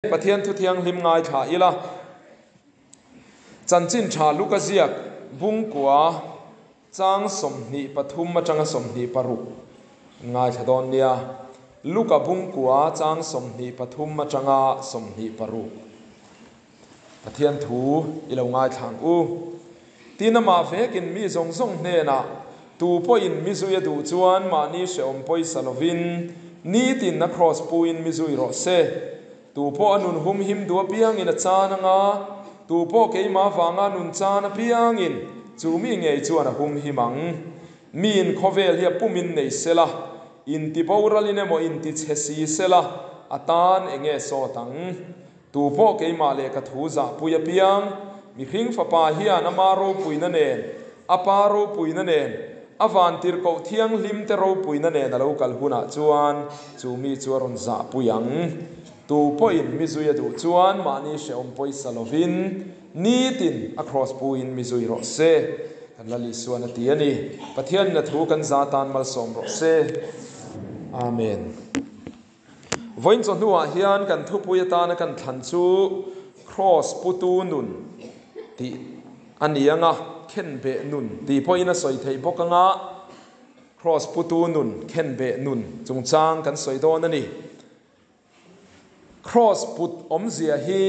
ปะเทียนทุเทียงหิมง่ายขาอีละจันจินชาลูกเจียกบุ้งกัวจางสมนิปทุมมาจังสมนิปรุง่ายขดอนเนียลูกบุ้งกัวจางสมนิปทุมมาจังสมนิปรุปะเทียนถูอีละง่ายทางตีนมาเฟกินมีทรงทรงเนนะตูพออินมิซุยดูจวนมานี่เชอมพอยสลวินนี่ตินนักครอสปูอินมิซุยโรเซตูพออนุนหุมหิมดัวเปียงอินจานังาตูพอเกยมาฟังอนุนจานเปียงอินจูมีเงยจวนหุมหิมังมีอินคอเวลเฮียปุ่มินเนเซละอินติปาวรัลินเนโมอินติเชซีเซละอาตานเองเงโซตังตูพอเกยมาเลกทูซาปุยเปียงมีพิงฟ้าป่าเฮียนามาโรปุยนั่นเองอปาโรปุยนั่นเองอวันติรกเทียงลิมเตโรปุยนั่นเองเรากัลหุนาจวนจูมีจวนซาปุยังตูพอินมิซุยดูจวนมานี่เชอมพอยสลวินนี่ติน across ปุยนมิซุยโรเซกันละลิสวนตียนี่ปะเทียนนัทูกันซาตานมัลสมโรเซอาเมนวันจนหัวเฮียนกันทุปุยตานกันทันจู cross ปุตูนุนตีอันนี้ยังอ่ะเข็นเบนุนตีพออินะสอยไทยพกงะ cross ปุตูนุนเข็นเบนุนจงจางกันสอยโดนนี่ cross ปุตอมเสียฮี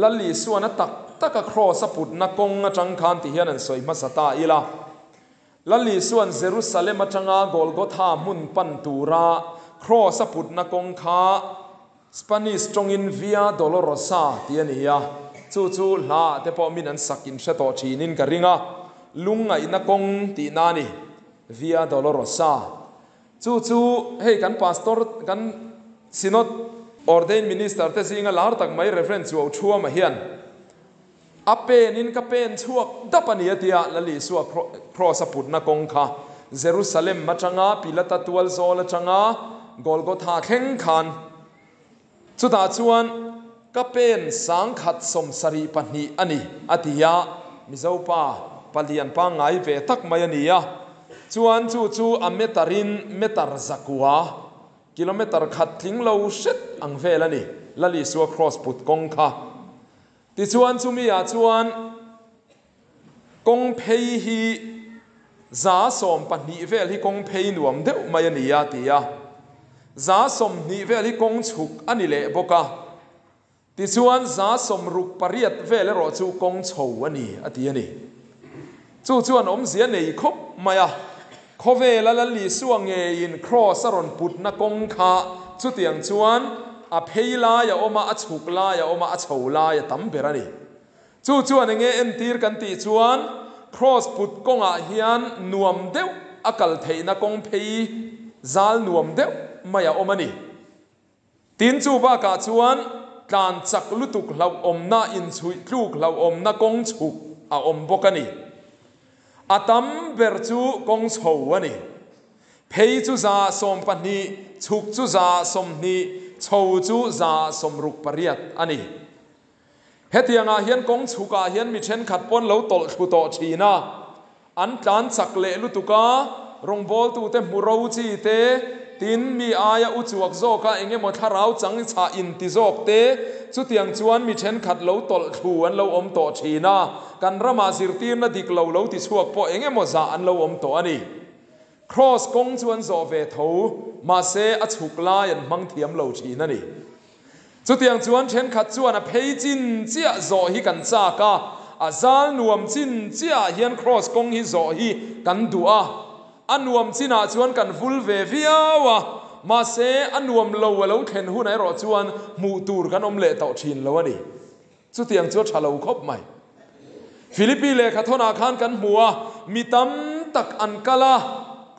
ลัลลีส่วนตัก cross ปุตนักงจังคันที่เฮียนันสอยมาสตาอีละลัลลีส่วนเยรูซาเล็มจังกอลโกธามุนปันตูรา cross ปุตนักงข้าสเปนิสจงอินวิอาดอลโรซาที่นี่ยาจู่ลาเตปอมินันสักินเชตโตชีนินกริงาลุงไงนักงตีนานี่วิอาดอลโรซาจู่เฮ้กันพาสตอร์กันซินอดordained minister แต่สิ่งหลายตักไม่ reference ว่าชัวมาเฮียนอเปนินกับเป็นชัวดับนี้ที่ละลิสัวครอสปุตนักงค่ะเยรูซาเล็มมาจังอาพิลาตตัวลโซลจังอากอลโกธาเข่งขันสุดท้ายชวนก็เป็นสังขัดสมสรีปนีอันนี้อธิยามิเจ้าป้าปลียนปังไงเวทักมายันนี้ชวนจู่อเมตารินเมตาร์ซักวากิโลเมตรขัดทิ้งเราเช็ดอังเฟลนี่ละลิสัวครอสปุตกงค่ะที่ชวนจุมีอาชวนกงเพยฮีซาสมปนิเวลที่กงเพยนวมเดวมายันนี้ตียาซาสมนิเวลที่กงฉุกอันนี้เละบกะที่ชวนซาสมรุกปริยัตเวลรอจูกงโฉวันนี้อตียนี่จู่ชวนอมเสียในคบมายาขเวลละลิสวงเงินครอสรนปุตนักงคาจุดอย่างชวนอภัยลายอมาอฉุกลายอมาอฉลายตั้มเบรนี่จู่ชวนเงินตีร์กันตีชวนครอสปุตกงอาเฮียนนวมเดวอากาศเทนักงเพยซาลนวมเดวมายาอมานี่ตินจูบากาชวนการจักลุตุกเราอมนาอินชุยลูกเราอมนักงฉุกอาอมบกันนี่อาตัมเบรจูกงโฉวนี่เพยจูซาสมปนีฉุกจูซาสมนีโฉจูซาสมรุกปริยัตอันนี้เฮตียงอาเฮียนกงฉุกอาเฮียนมิเช่นขัดปนเหลาตลขุโตชีนาอันการจักเลลุตุการงบอลตูเตมุรูจีเตตินมีอายาอุจวกโซกาเองหมดทาราวจังชาอินติโซกเตสุดยังชวนมิเช่นขัดเหลาตลขวนเหลาอมโตชีนากันรามาสิรตีนนดิกเหลาติสวกพอเองหมดซาอันเหลาอมโตอันนี้ครอสกงชวนโซเวทูมาเซอฉุกลายันมังเทียมเหลาชีนั่นนี่สุดยังชวนเช่นขัดชวนเพยจินเจียโซฮิกันจากาอาซาลนวมจินเจียเฮียนครอสกงฮิโซฮิกันดัวอันนวมจินาชวนกันฟุลเววิาวะมาเซอันนวมเลวเลวเข็นหูไหนรอชวนมูตูร์กันอมเละต่อชินแล้วนี่สุดยังชวนชาเลวคบไหมฟิลิปปีเลขาธนาคารกันหัวมีตั้มตักอันกะละ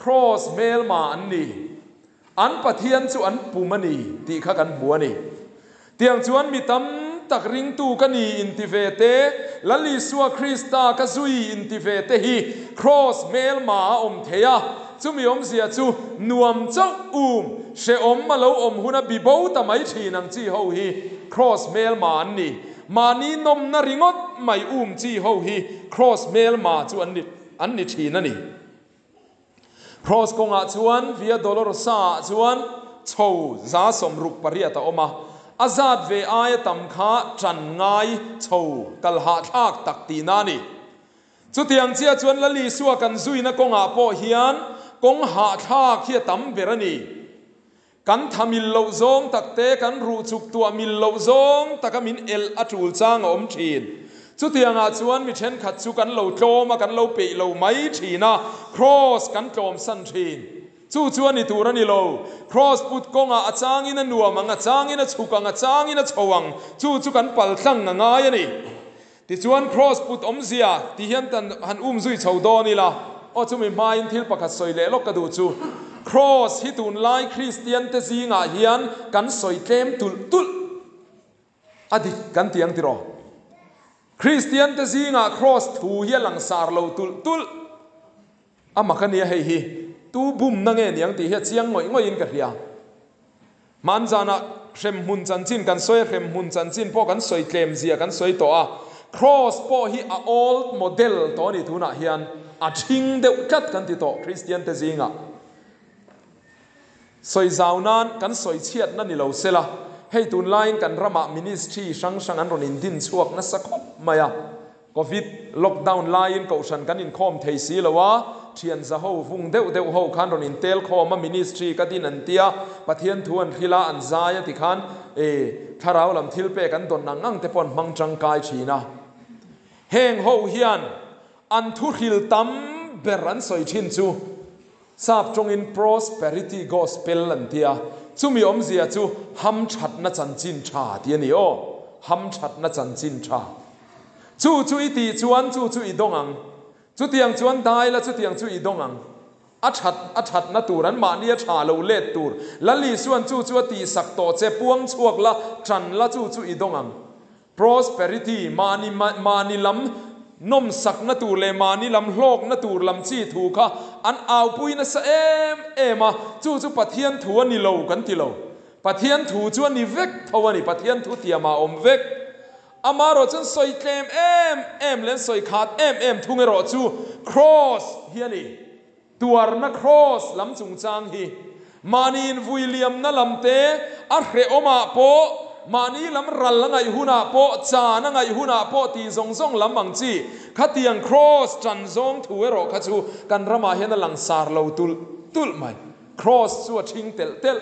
ครอสเมลมาอันนี้อันปะเทียนชวนปูมันนี่ตีข้ากันหัวนี่เตียงชวนมีตั้มตักริงตูกันนี่อินทิเวเตละลิสัวคริสตากซุยอินทิเวเตฮีครอสเมลมาอมเทียจุมีอมเสียจูนวมเจ้าเชอมมาเลวอมหุนบิโบตไม่ชีนังจีเฮาฮีครอสเมลมาอันนี้มานีนมนริงดไม่จีเฮาฮีครอสเมลมาจูอันนี้ชีนั่นนี่ครอสกงอาจวนวิอาดอลโรซาจวนโชซาสมรุกปริยัตออกมา azat ve ai tam kha tran ngai chho kal ha thak tak ti na ni chu tiang chia chuan la li suwa kan zui na konga po hian kong ha thak hi tam berani kan thamil lo zong takte kan ru chuk tua mil lo zong takamin el atul chang om thin chu tianga chuan mi then khat chu kan lo tloma kan lo pe lo mai thina cross kan tlom san thin chu chuan ni turani lo cross put konga achang in nuam anga chang in chukanga chang in chowang chu kan pal thlang nga ngai ani ti chuan cross put omzia ti hian tan han zui chodoni la o chu mi main thil pakhat soile lok ka du chu cross hi tun lai christian te zinga hian kan soi tlem tul adi kan tiang ti ro christian te zinga cross thu hi lang sar lo tul ama khania hei hi tu bum na nge niang ti hi chiang ngoi in ka ria man jana rem hun chan chin kan soi rem hun chan chin po kan soi tlem zia kan soi to a cross po hi a old model to ni thuna hian a thing de kat kan ti to christian te zinga soi zaunan kan soi chiat na ni lo sela hei tun line kan rama ministry sang an ron in din chuak na sakhop maya covid lockdown line ko san kan in khom thei si lawa thian za ho vung deuh ho khan ron in tel khom ma ministry ka din an tia pathian thuan khila an zaya ti khan tharau lam thil pe kan don nangang te pon mang chang kai thina heng ho hian an thu khil tam beran soi thin chu sap trong in prosperity gospel an tia chumi omzia chu ham that na chan chin tha ti ani o ham that na chan chin tha chu i ti chuan chu i dongang chu tiang chuan dai la chu tiang chu i dongang a that na turan ma nia tha lo let tur lali suan chu ti sak to che puang chuak la tran la chu i dongang prosperity mani lam nom sak na tur le mani lam hlok na tur lam chi thu kha an au pui na sa ema chu pathian thu ani lo kan ti lo pathian thu chu ani vek thawani pathian thu tiama om vek amaro chen soi tlem em len soi khat em thungero chu cross hiani tuar na cross lam chung chang hi manin William na lamte a hre oma po mani lam ral ngai huna po cha na ngai huna po ti zong lam mang chi khatiang cross chan zong thuero khachu kan rama hen lang sar lo tul mai cross chu thing tel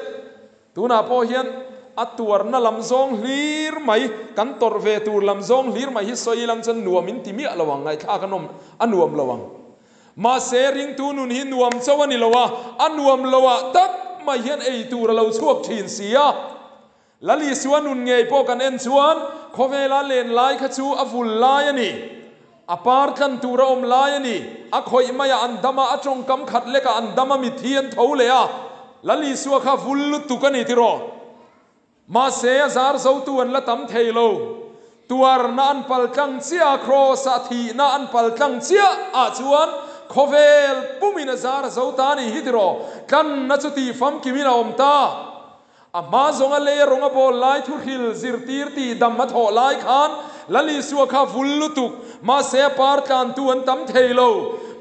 tuna po hian atuar na lam zong hlir mai kan tor ve tur lam zong hlir mai hi soi lang chan nuamin timi alawang ngai tha kanom anuam lawang ma sharing tu nun hi nuam chawani lawa anuam lawa tak mai hian ei tur lo chuak thin sia lali suan nun ngei po kan en chuan khovela len lai kha chu avul lai ani apar kan tura om lai ani a khoi maya andama atong kam khat leka andama mi thian thole a lali suwa kha vul tu kan ni tiro ma se zar zo tu an la tam theilo tuar na an pal tlang chia cross a thi na an pal tlang chia a chuan khovel pumina zar zo ta ni hidro kan na chu ti fam kimina om ta ama zonga le ronga bol lai thu khil zirtir ti dam ma tho lai khan lali suwa kha vullutuk ma se par kan tu an tam theilo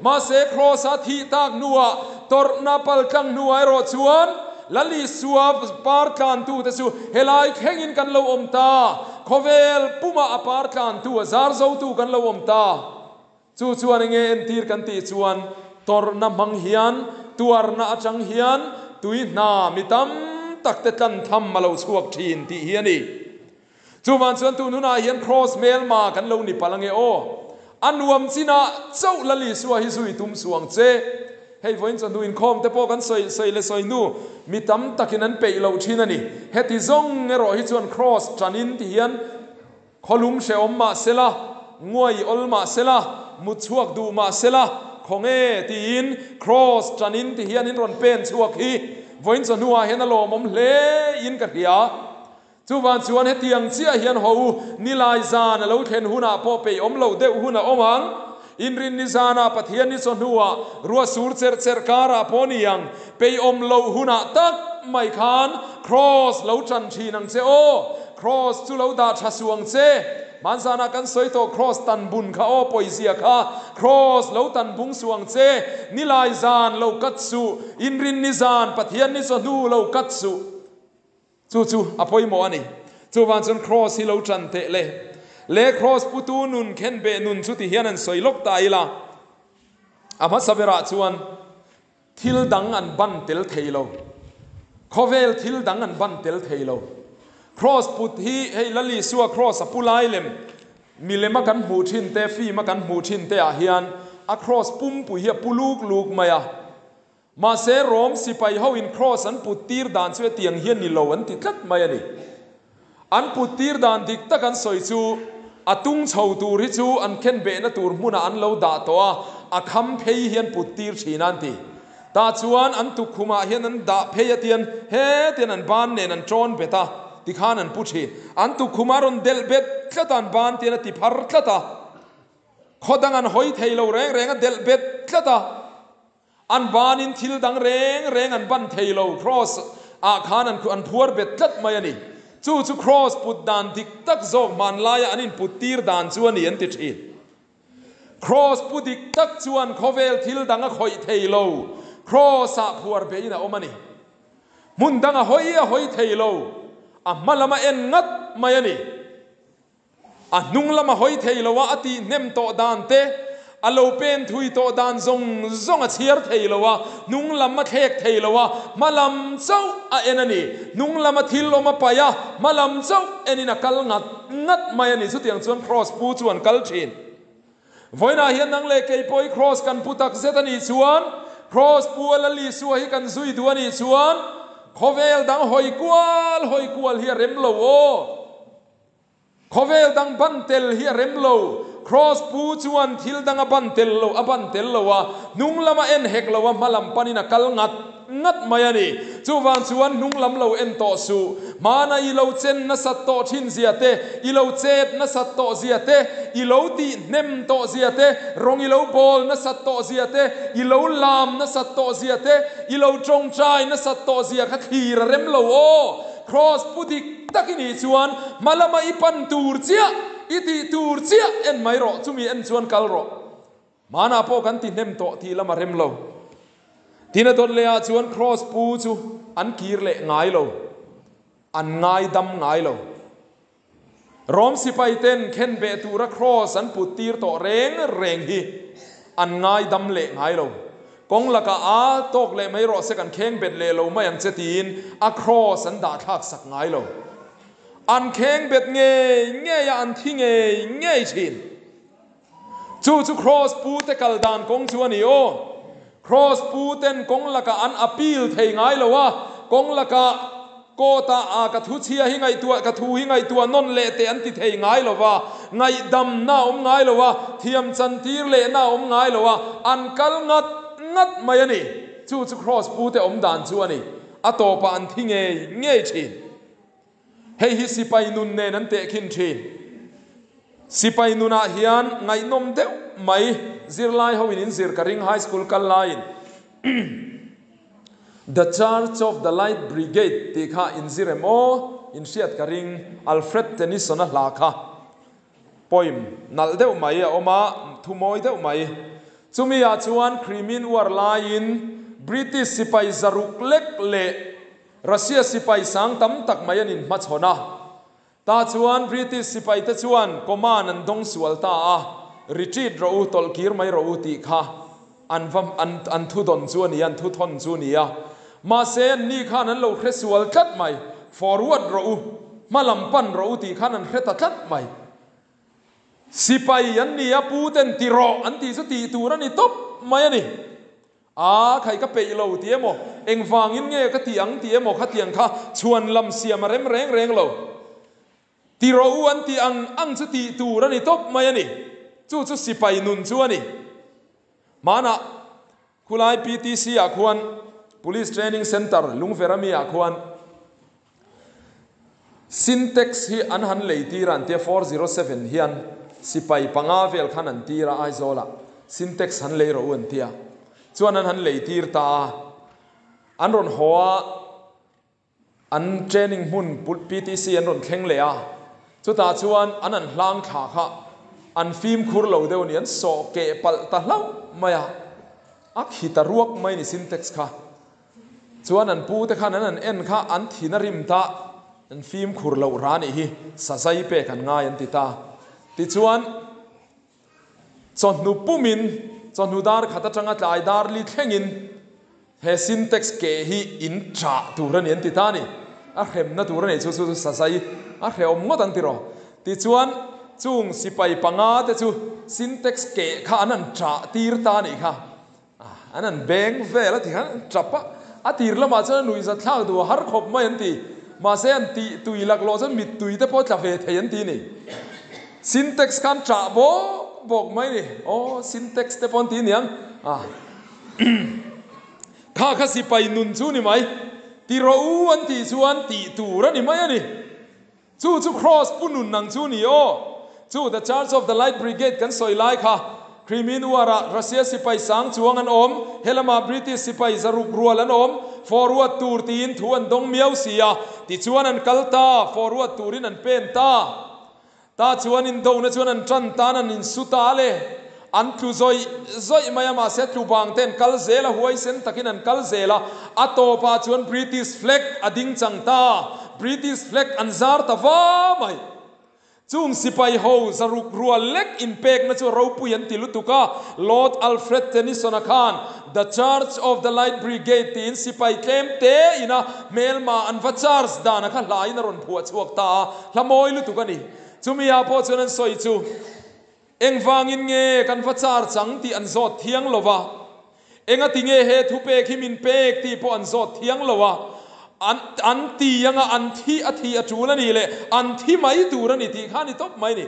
ma se cross a thi tak nuwa tor na pal tlang nuwa ro chuan lali suwa par kan tu te su helai khengin kan lo om ta khovel puma apar kan tu zar zo tu kan lo om ta chu chuan nge en tir kan ti chuan tor na mang hian tuar na achang hian tui na mitam takte kan tham malo chuak thin ti hiani chuman chuan tu nuna hian cross mel ma kan lo ni palange o anuam china chau lali suwa hi zui tum suang che hei voin chan du in khom te po kan soi le soi nu mitam takin an pe lo thinani heti zong ero hi chuan cross tranin ti hian kholum she om ma sela ngoi ol ma sela muchuak du ma sela khonge tin cross tranin ti hian in ron pen chuak hi voin chan nuwa hen alo mom hle in ka ria chuwan chuan he tiang chia hian ho nilai zan lo khen huna po pe om lo de huna omang inrin ni zana pathian ni chon huwa ruwa sur cher kara poniang pe om lo huna tak mai khan cross lo chan thi nang che o cross chu lo da tha suang che manzana kan soi to cross tan bun kha o poisia kha cross lo tan bung suang che nilai zan lo kat su inrin ni zan pathian ni chon hu lo kat su chu apoi mo ani จูวันจน cross ฮิโลจันเตเล cross ปุตูนุนเข็นเบนุนชุติเฮียนันสวยลกตายละอามาสเวระชวนทิลดังอันบันเตลเทโลคอเวลทิลดังอันบันเตลเทโล cross ปุตีให้ละลีสัว cross ปุไลเลมมีเลมากันหูชินเตฟีมากันหูชินเตอาเฮียนอะ cross ปุ่มปุยเฮียปุลูกมายามาเซโรมสิไปเฮาอิน cross อันปุตีร์ดานช่วยเตียงเฮียนนิโลอันติดกัดมายานี่อันปุตีร์ดานดิกตะกันสอยจูอาตุงชาวตูริจูอันเข็นเบนตูร์มุนอันเลวดาตัวอาคำเพยเฮียนปุตีร์ชีนันติตาจวนอันตุคุมาเฮียนันดาเพยเตียนเฮเตียนันบานเนนันจอนเบตาติขานันปุชีอันตุคุมารอนเดลเบตขตันบานเตียนติพัร์ขตาขดังอันหอยเทโลแรงอันเดลเบตขตาอันบานินทิลดังแรงอันบันเทโล cross อาคานันอันพัวเบตขัดมายันนี่จู cross ปุดดานดิกตักโจมันลายอันนี้ปุตีร์ดานจวนนี่อันติดชี cross ปุดิกตักจวนคอเวลทิลดังหอยเทโล cross อาพัวเบยนะอมานี่มุนดังหอยเทโลอ่ะมาละมาเอ็นงัดมายันนี่อ่ะนุ่งละมาหอยเทโลว่าอติเนมโตดานเตอโลเป็นทุยโตดานซงอ่ะเชียร์เทโลว่านุ่งละมาเทกเทโลว่ามาลำเจ้าอ่ะเอ็นนี่นุ่งละมาทิลโลมาปายะมาลำเจ้าเอ็นนี่นักกัลงัดมายันนี่สุดอย่างชวน cross ปูชวนกัลชินวันน่ะเห็นนังเล็กไอ้ปอย cross กันพุตักเซตันนี่ชวน cross ปูละลีสวยกันซุยตัวนี่ชวนขอเวลดังหอยกวลเฮียเร็มโลขอเวลดังบันเตลเฮียเร็มโล cross ปูจวนทิลดังบันเตลโลวะนุ่งละมาเอ็นเฮกโลวะมาลำปานินักกัลงัดมายันนี่จูวันจวนนุ่งลำโลเอ็นโตสูมานาอีโลเจนนัสโตชินเสียเตอีโลเจดนัสโตเสียเตอีโลตีเนมโตเสียเตรองอีโลบอลนัสโตเสียเตอีโลลามนัสโตเสียเตอีโลจงใจนัสโตเสียขัดขีระเร็มโลcross ปุติตักินีจวนมาละมาอีปันตูร์เจียอีตีตูร์เจียเอ็นไม่รอจุมีเอ็นจวนกัลรอมานาโปกันติเนมโตทีละมาเร็มโลทีนั้นตอนเลี้ยจวน cross ปูจูอันกีร์เละง่ายโลอันง่ายดำง่ายโลรอมสิไปเต้นเข็นเบตูระ cross อันปุตีร์โตเร่งฮีอันง่ายดำเละง่ายโลกงละกาตกเลยไม่รอสักกันเข่งเบ็ดเลยเราไม่ยังจะตีนอะ cross อันดาทักสักง่ายโลอันเข่งเบ็ดเงยอันที่เงยชินจู cross ปูเตกัลดานกงชวนนี่โอ cross ปูเต้นกงละกาอันอภิลเทง่ายโลวะกงละกาโกตาอากระทุเชียหิไงตัวกระทุหิไงตัวนนเละเตอันติเทง่ายโลวะไงดำหน้าง่ายโลวะเทียมจันทีเละหน้าง่ายโลวะอันกัลงัดมายันนี่จู cross ปูเตดานชวนนี่อโตปอันที่เงยชินเฮฮิสิไปนุนเนนันเตคินชินสิไปนุนาเฮียนไงนมเดวไม่ซิร์ไลฮาวินินซิร์กริงไฮสคูลกัลไลน์ The Church of the Light Brigade ติข้าอินซิเรโมอินเชียดกริงอัลเฟรดเทนิสนะลาค่ะปอยมนัลเดวไม่ออกมาทุ่มอยเดวไม่จุมีอาชวนครีมินวอร์ไลน์บริติชสิไปจารุกเล็กเละรัสเซียสิไปสังตั้มตักมายันินมาชนะตาชวนบริติชสิไปตาชวนก็มานันดงสวลตาริชิดเราตอลกีร์ไม่เราติค่ะอันทุดอนชวนนี่อันทุทอนชวนนี่มาเซนนี่ข้านั้นเราเครสวลคัดไหม forward เรามาลำปันเราติข้านั้นเครตัดคัดไหมสิไปอันนี้ปูเต็นติรออันที่สุดที่ตัวนั้นนี่ตบไม่อันนี้ใครก็ไปเราเตี้ยโมเอ็งฟังยินเงี้ยก็เตียงเตี้ยโมข้าเตียงข้าชวนลำเสียมาเร่งเราติรออันที่อังสุดที่ตัวนั้นนี่ตบไม่อันนี้จู่สิไปนุนชวนนี่มานะคุณไอ PTC อาควร Police Training Center ลุงเฟรามีอาควร Syntax ที่อันหันเลยตีรันเทีย407เฮียนสิไปปังอาเวลขันอันตีระไอโซละ Syntax หันเลยเราอันเทียชวนอันหันเลยตีร์ตาอันรอนหัวอัน training หุ่น PTC อันรอนแข็งเลยจุดตาชวนอันนั้นล้างขาค่ะอันฟิล์มคูร์เราเดี๋ยวนี้อันโซเกะปัลตะเล่าไม่อักหิตารวกไม่นี่ Syntax ค่ะชวนอันปูแต่ข้านั้นอันเอ็นข้าอันทีนริมตา an film khur lo rani hi sazai pe kan nga yan ti ta ti chuan chon nu pumin chon nu dar khata tanga tlai dar li thlengin he syntax ke hi in tra turan yan ti ta ni a khem na turan ei chu sazai a kheom ngodang ti ro ti chuan chung sipai panga te chu syntax ke kha anan tra tir ta ni kha anan beng vela ti khan trapa atir lama cha nui za thlang du har khop mai an ti ma se an ti tuilak lo cha mit tui te po tla ve thein ti ni syntax kan tra bo bok mai ni syntax te pon ti niang kha sipai nun chu ni mai ti ro u an ti chuan ti tu ra ni mai ani chu cross punun nang chu ni chu the Church of the Light Brigade kan soi lai kha Krimin wara Russia sipai sang chuang an om helama British sipai zaruk rual an om forward tur tin thu an dong miau sia ti chuan an kalta forward turin an pen ta chuan in do na chuan an tran tan an in suta le an tu zoi maya ma se tu bang ten kal zela huai sen takin an kal zela atopa chuan British flag ading changta British flag an zar ta wa mai chung sipai ho zaruk rual lek in pek na chu ro puyan tilutuka Lord Alfred Tennyson Khan the Church of the Light Brigade tin sipai tlem te ina melma an va charge dana kha lai na ron phua chuak ta hlamoi lutuka ni chumi a po chuan soi chu engwangin nge kan va char chang ti an zot thiang lova enga tinge he thu pek himin pek ti po an zot thiang lova an ti yanga an thi athi atula ni le an thi mai tura ni ti khani top mai ni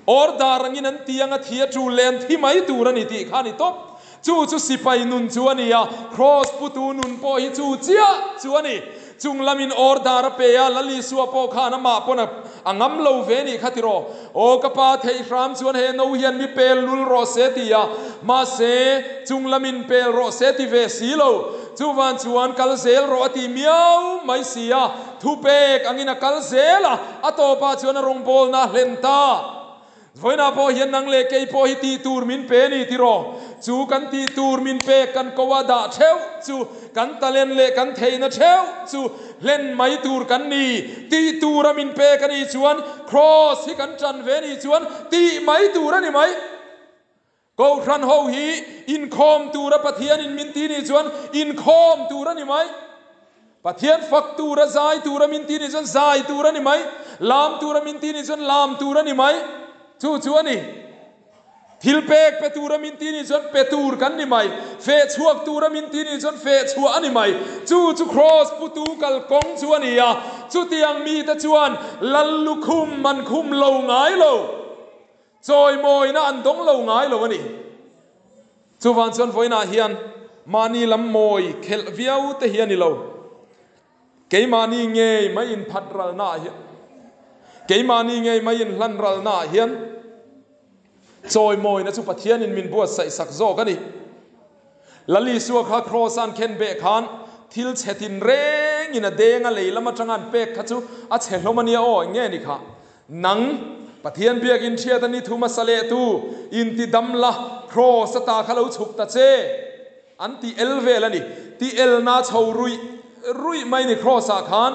or darangin an ti yanga thi atul le an thi mai tura ni ti khani top chu sipai nun chu ania cross putu nun po hi chu chia chu ani chung lamin or dar pe ya lali suwa po khana ma pona angam lo ve ni khatiro o kapa thei ram chuan he no hian mi pel lul ro se ti ya ma se chung lamin pel ro se ti ve si lo chu van chuan kal zel ro ati miau mai sia thu pek angina kal zela atopa chuan rong bol na hlenta voina po hian nang le ke po hi ti tur min pe ni ti ro chu kan ti tur min pe kan kowa da theu chu kan talen le kan theina theu chu len mai tur kan ni ti tura min pe kan ni chuan cross hi kan chan ve ni chuan ti mai tur ani mai go ran ho hi in khom tura pathian in min ti ni chuan in khom tura ni mai pathian fak tura zai tura min ti ni chuan zai tura ni mai lam tura min ti ni chuan lam tura ni mai chu ani thil pek pe tura min ti ni chuan pe tur kan ni mai fe chuak tura min ti ni chuan fe chua ani mai chu cross putu kal kong chu ani ya chu tiang mi ta chuan lallu khum man khum lo ngai lo choi moi na an dong lo ngai lo ani chu van chuan voina hian mani lam moi khel viau te hian ni lo ke mani nge mai in phat ral na hian ke mani nge mai in hlan ral na hian choi moi na chu pathian in min buat sai sak zo ka ni lali suwa kha cross an khen be khan thil chetin reng in a denga leilama changan pek kha chu a chelomania o nge ni kha nang pathian biak in thia tani thuma sale tu in ti damla cross ta khalo chuk ta che an ti elvel ani ti el na chho rui mai ni cross a khan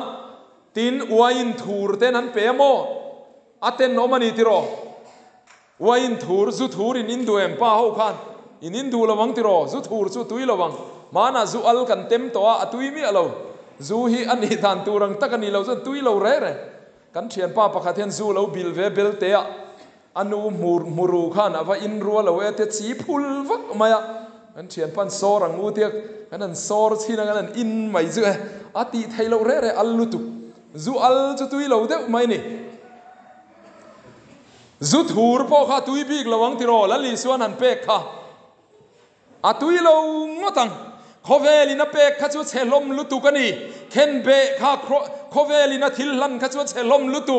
tin wain thur ten an pe mo aten no mani ti ro wain thur zu thur in indu em pa ho khan in indu lawang ti ro zu thur chu tui lawang mana zu al kan tem to a tui mi alo zu hi ani dan turang takani lo zan tui lo re kan thian pa pakhathian zu lo bil ve bel te anu muru khan ava in ru lo e te chi phul vak maya kan thian pan sorang mu tiak kanan sor china kanan in mai zu ati thailo re allu tu zu al chu tui lo de mai ni zu thur po kha tui bik lawang ti ro la li suan han pek kha a tui lo ngotang khoveli na pek kha chu chelom lutu kani khen be kha khoveli na thil lan kha chu chelom lutu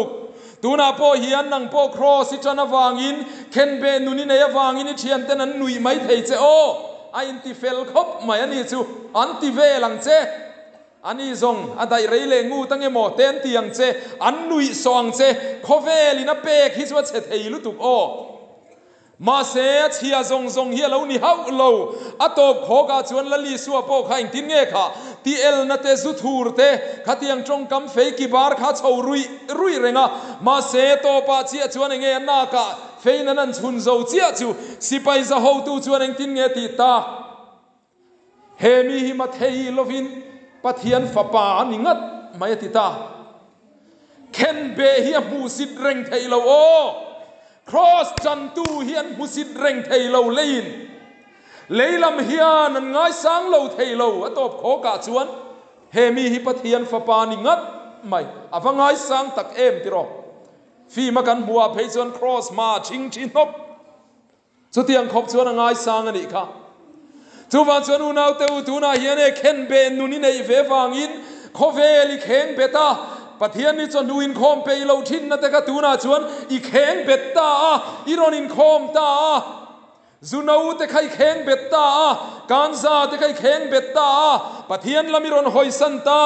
tuna po hian nang po cross itana wangin khen be nuni ne wangin thian ten an nui mai thei che o a in ti fel khop mai ani chu an ti ve lang che ani zong adai reile ngu tange mo ten tiang che an nui song che khoveli na pek hi chu che thei lutu o ma se chia zong hi lo ni hau lo atop khoga chuan lali suwa po kha in tin nge kha ti el na te su thur te khatiang trong kam fei ki bar kha chho rui renga ma se to pa chia chuan nge na ka fei na nan chun zo chia chu sipai za ho tu chuan eng tin nge ti ta he mi hi ma thei lovin pathian fa pa aningat mai ti ta ken be hi mu sit reng thei lo o cross chan tu hian mu sit reng thei lo lein leilam hian an ngai sang lo thei lo atop kho ka chuan he mi hi pathian fa pa aningat mai awangai sang tak em ti ro fi ma kan bua phei chuan cross ma ching chin hop chu tiang khop chuan ngai sang ani kha chu van chuan u nau te u tu na hian e khen be nu ni nei ve wangin khoveli kheng beta pathian ni chon nuin khom pe lo thin na te ka tu na chuan I kheng beta I ron in khom ta zunau te khai kheng beta kanza te khai kheng beta pathian lamiron hoisan ta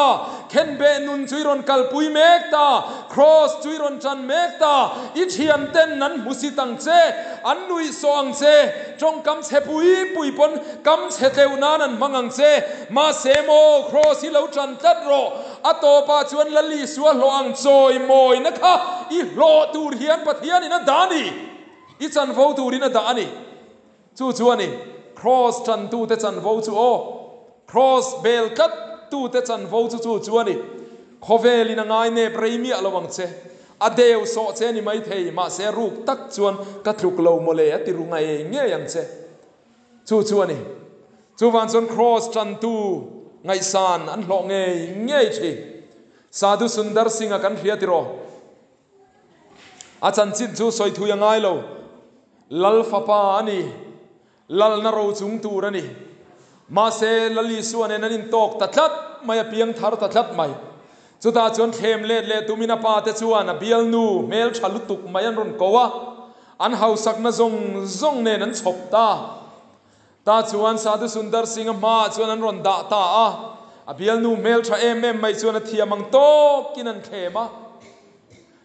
khen be nun chuiron kalpui mek ta cross chuiron chan mek ta I thiam ten nan musitang che an nui so ang che trong kam che pui pon kam che teu nan an mangang che ma semo cross I lo chan tat ro atopa chuan lali suwa lo ang choi moi na kha I lo tur hian pathian ina dani I chan vo tur ina dani chu chuani cross chan tu te chan vo chu o cross bel kat tu te chan vo chu chuani khoveli na ngai ne premi alawang che adeu so che ni mai thei ma se ruk tak chuan ka thluk lo mole ati runga e nge yang che chu chuani chu van chon cross chan tu ngai san an lo nge thi sadhu sundar singa kan hria ti ro a chan chin chu soi thu ya ngai lo lal fa pa ani lal na ro chung tur ani ma se lali suan en anin tok tatlat maya piang thar tatlat mai chuta chon khem le tumina pa te chuan a bial nu mel thalutuk mayan ron kowa an hausak na zong ne nan chhop ta chuan sadhu sundar singh ma chuan an ron da ta a bial nu mel tha em mai chuan a thiamang to kinan khema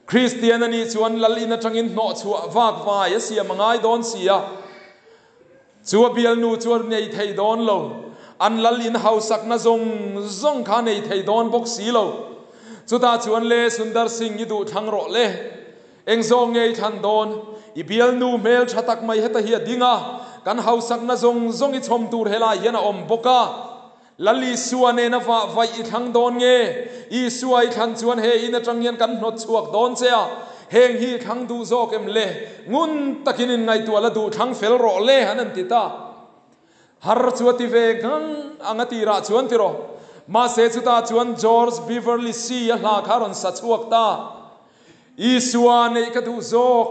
Christian ani chuan lal in atangin no chu wak vai a sia mangai don sia chu bial nu chuan nei thei don lo an lal in hausak na zong kha nei thei don bok si lo chuta chuan le sundar singh I du thang ro le eng zong ngei than don I bial nu mel thatak mai heta hi dinga kan hausak na zong I chom tur hela hian a om boka lali suane na va vai I thang don nge I suai than chuan he in atang hian kan hnot chuak don chea heng hi thang du zok em le ngun takin in ngai tu ala du thang fel ro le hanan ti ta har chuati ve gang angati ra chuan ti ro ma se chuta chuan George Beverly C a hla kharon sa chuak ta I suane ka du zok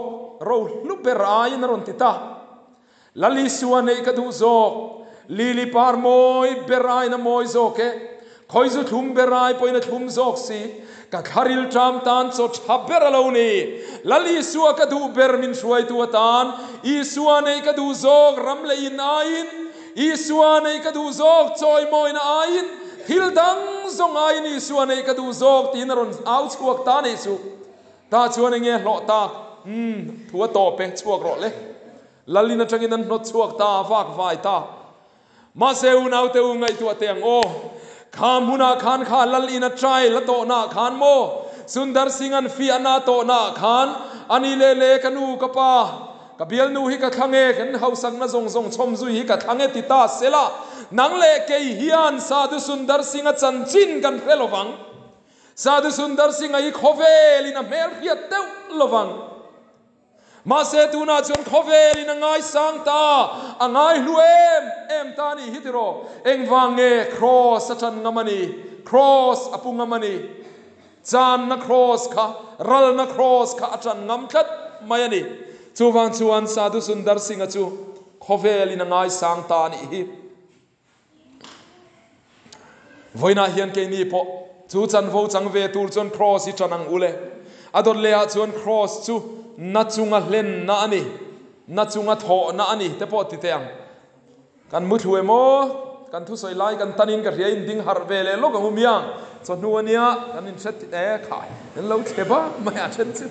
ro lu perai na ron ti ta lali suane ka du zok lili par moi berai na moi zoke khoi zu thum berai poina thum zok si ka kharil tram tan so thaber aloni lali suwa ka du ber min shuai tu tan I suwa nei ka du zok ram le in ain I suwa nei ka du zok choi moi na ain hil dang zong ain I suwa nei ka du zok tin ron au chuak ta nei su ta chuan nge hlo ta thua to pe chuak ro le lali na tangin an hnot chuak ta wak vai ta ma se u nau te u ngai tu ateng o kham huna khan kha lal in a try la to na khan mo sundar singh an fi ana to na khan ani le kanu ka pa ka bial nu hi ka khange kan hausak na zong chom zui hi ka khange ti ta sela nang le ke hian sadhu sundar singh a chan chin kan relovang sadhu sundar singh ai khovel in a mel hiat teu lovang ma se tu na chon khovel in a ngai sang ta angai hluem em ta ni hitiro eng wange cross atan ngamani cross apung ngamani chan na cross kha ral na cross kha atan ngam khat mayani chu wang chuan sadhu sundar singh chu khovel in a ngai sang ta ni hi voina hian ke ni po chu chan vo chang ve tur chon cross hi chanang ule ador le a chuan cross chu na chunga hlen na ani na chunga tho na ani te po ti teang kan mu thlue mo kan thu soi lai kan tanin ka riai ding har ve le lo ka humiang chon nu ania kan in set e khai nan lo cheba mai a chen chu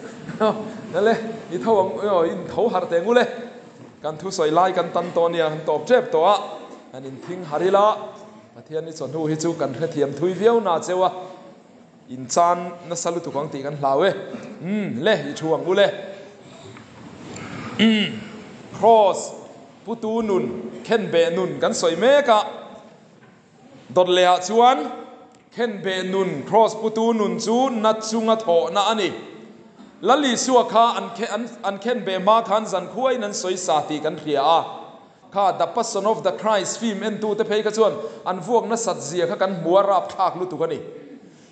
na le I thawang in tho har te ngule kan thu soi lai kan tan to nia kan top chep to a kan in thing harila ปะเทียนนี่ส่วนหูฮิจูกันเทียมทุยเวียวน่าเจ้าอินจานนัสลุตุกังตีกันลาวเล่ช่วงอุเล่ครอสปุตูนุนเข็นเบนุนกันสวยเมกะดดเลียชวนเข็นเบนุนครอสปุตูนุนจูนัดจุงะโถนะอันนี้ละลีสัวข้าอันเข็นเบมาขันจันคุยนั้นสวยสาธิกันเรียข้า The Passion of the Christ ฟิล์มเอ็นตูเตเพย์กันชวนอันพวกนัสัตเสียข้ากันมัวราบทากลุตุกันนี่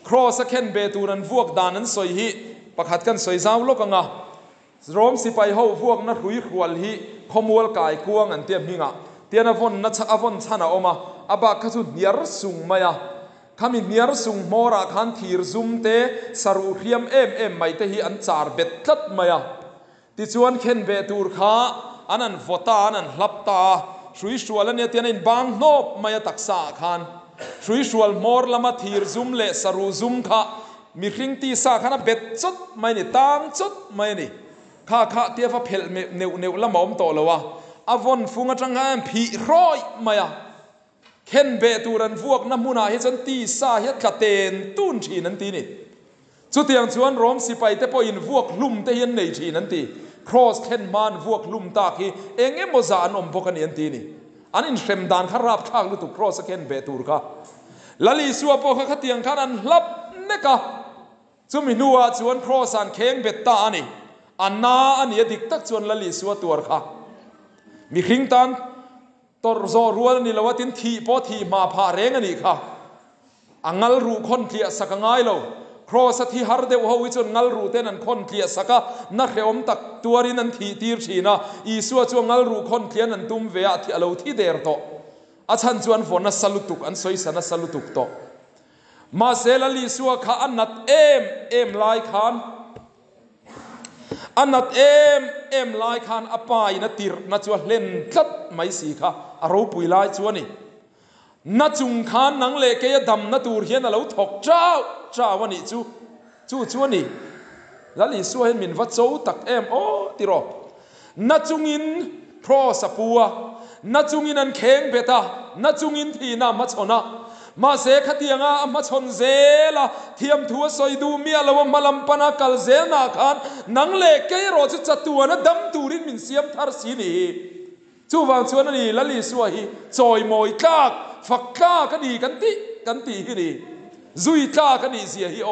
ครอสเข็นเบตูนั้นพวกดานั้นสวยฮิประคัดกันสวยจ้าวโลกังอ่ะร้อมสิไปเฮาพวกนัดหุยขวลฮิขมวลกายกวงอันเตียมหิงะเตียนอฟอนนัดอฟอนชนะออกมาอาบะข้าสุดเนียร์สุงมายาข้ามีเนียร์สุงมอราขันทีร์ซุมเตสรุเรียมไม่เตฮีอันจาร์เบ็ดทัดมายาติชวนเข็นเบตูร์ข้าอันนั้นฟตาอันนั้นลับตาช่วยชวนแล้วเนี่ยเตียนอินบางโนบมายาตักษาขันช่วยชวนมอร์ละมาทีร์ซุมเลสรุซุมข้ามีคริงตีสาขันเบ็ดจุดไม่นี่ตามจุดไม่นี่ข้าเทียบเพลเนวละหมอมโตเลยวะอาวอนฟุงจังหันผีร้อยมายาเข็นเบตูรันพวกน้ำมุนาเฮจันตีสาเฮดกะเตนตุนชีนันตีนี่จุดที่ยังชวนร้อมสิไปแต่พออินพวกลุ่มเตียนในชีนันตีครอสเข็นมันพวกลุ่มตาคีเองโมซานอมพกันยันตีนี่อันอินเฟมดานขราบข้างลุตุครอสเข็นเบตูร์ค่ะละลีสัวพอข้าเตียงข้านั้นลับเนกะจุมินัวชวนครอสันเข่งเบตตานี่อันน่าอันนี้ดิกตักชวนละลีสัวตัวค่ะมีคริงตันตอร์โซรัวนี่ละว่าตินทีพอทีมาพาเรงอันนี้ค่ะอังงัลรูคนเทียสักง่ายเราครอสที่ฮาร์เดวฮาวิจนงัลรูเตนันคนเทียสักนักเขมตักตัวรินันทีตีร์ชีนะอีสัวจวงัลรูคนเทียนันตุมเวียที่เราที่เดร์โตอาจารย์ชวนฝนนัสลุตุกอันสวยสนัสลุตุกโตมาเซลลีสัวข้าอันนัดเอ็มไลคานอันนัดเอ็มไลคานอปายนัดติร์นัดจวนเล่นทัดไม่สีค่ะอารมณ์ปุยไลจวนนี่นัดจุงคานนังเล็กยดำนัดตูร์เฮียนเราถกเจ้าวันนี้จวนนี่แล้วลีสัวเห็นมินวัดโจตักโอ้ติรอนัดจุงอินพรอสปัวนัดจุงอินอันเข่งเบตานัดจุงอินที่น่ามัชนะมาเสกที่ยังมาชนเซละเทียมทัวสอยดูเมียละว่ามาลำปนักกัลเซนาคานนังเล็กแกรอจุดจัตัวนะดำตูรินมินเสียมทาร์สีนี่จูฟังชวนนี่ละลีสวยจอยมอยกากฝักกากันดีกันตีฮิดีซุยกากันดีเสียฮิโอ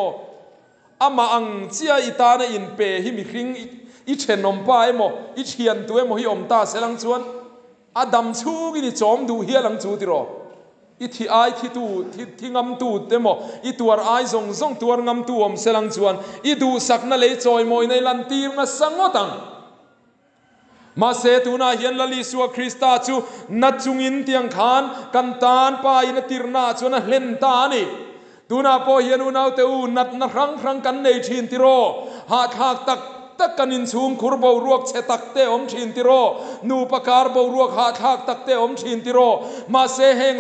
อามาอังเจียอิตาในอินเปฮิมิคริงอิเชนนมป้าโมอิเชียนตัวโมฮิอมตาเสลังชวนอดัมชูกินี่จอมดูเฮียลังจูติรออีที่ไอที่งำตูเต็มอีตัวไอซงตัวงำตูอมเสลังชวนอีดูสักนั่นเลยจอยมอยในลันตีมาสังตังมาเสตุนาเฮียนลลีสัวคริสตาจูนัดจุงอินเตียงขานกันตานปายนติรนาชวนเล่นตานี่ตูนาพอเฮียนูนาวเตอูนัดนักครั้งกันในชินติโรหากตักกันอินชุมขุรบรวกเชตักเตอมชินติโรนูปการบรวกหากตักเตอมชินติโรมาเสเฮง